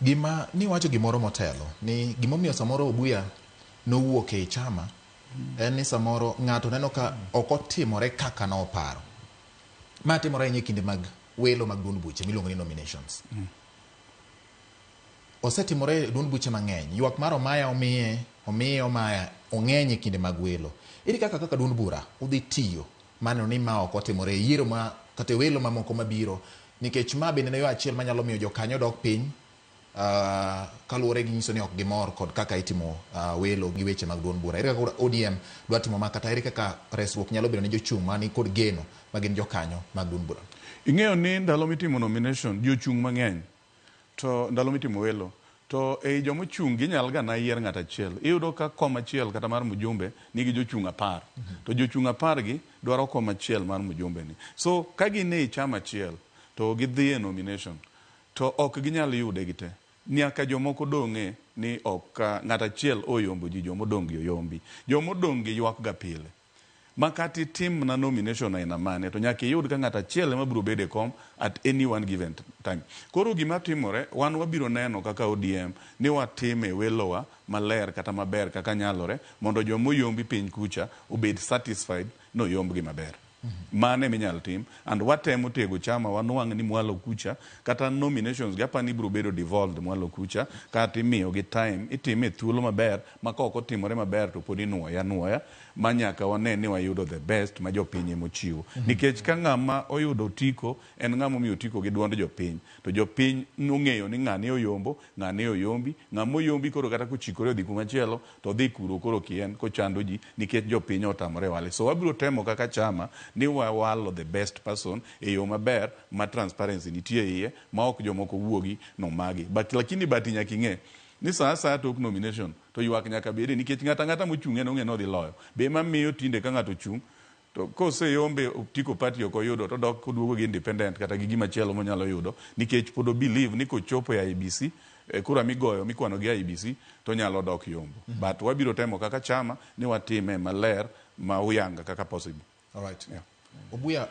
Gima ni wacho gimoro motelo ni gimomiyo samoro Obuya nowuok e chama en ni samoro ng'ato neno ka ok otimore kaka noparo. Ma timore e kinde mag welo mag duond buche miluongo ni nominations. Osetimore duond buche mang'eny. Ywak mar Omaya omiye Omaya ong'eny e kinde mag welo. Iri kaka duond bura udhi tiyo maneno ni ma ok otimore yiero ma kata welo mamoko mabiro nikech ma bende ne yo achiel manyalo miyo jokanyo dok piny kaluwore gi nyiso ni ok gimor kod kaka itimo welo gi weche mag duond bura. Ere kaka ODM dwa timo ma kata ere kaka resruok nyalo bedo ne jochung' mani kod geno magin jokanyo mag duond bura. Ing'eyo ni ndalo mitimo nomination jochung' mang'eny to ndalo mitimo welo to ei jomochung' ginyal gana yier ng'at achiel. Iyudo ka kom achiel kata mar mjumbe nigi jochung' 10 to jochung' 10 gi dwaro kom achiel mar mjumbe ni. So ka gin e chama achiel to gidhi e nomination to ok ginyal yude gite. Nyaka jomoko dong'e ni ok ng'at achiel oyombo ji jomodong' gi oyombi. Jomodong' gi ywak ga pile. Makati tim na nomination aina mane to nyaka yud ka ng'at achiel ema biro bede kom at any one given time. Koro gima timore wan wabiro neno kaka ODM ni watime welowa maler kata maber kaka nyalore mondo jomoyombi piny kucha obed satisfied no yombgi maber. Mane minyal tim and watemo tego chama wanwang' ni mwalo kucha kata nominations gapa ni biro bedo devolved mwalo kucha kata imiyo gi time itime thuolo maber maka ok otimore maber to pod inuoya manyaka wane ni wayudo the best ma jopiny mochiwo nikech ka ng'ama oyudo tiko en ng'ama omiyo tiko gi duond jopiny to jopiny nong'eyo ni ng'ani oyombo ng'ani oyombi ng'ama oyombi koro kata kochikore odhi kumachielo to dhi kuro koro kien kochando ji nikech jopiny otamore wale. So wabiro temo kaka chama ni wawalo the best person e yo maber ma transparency nitie iye ma ok jomoko wuogi no magi lakini bati nyaka ing'e ni saa tok nomination to ywak nyaka bede nikech ng'ata mochung'e nong'e no dhi loyo be mamiyo tinde ka ng'ato chung' to kose yombe tiko party ok oyudo to dok koduogo gi independent kata gi gima chielo monyalo yudo nikech pod believe ni kochopo e IBC kura migoyo mikwano gi IBC to nyalo dok yombo. But wabiro temo kaka chama ni watime maler ma uyanga kaka possible. All right. Yeah. Obuya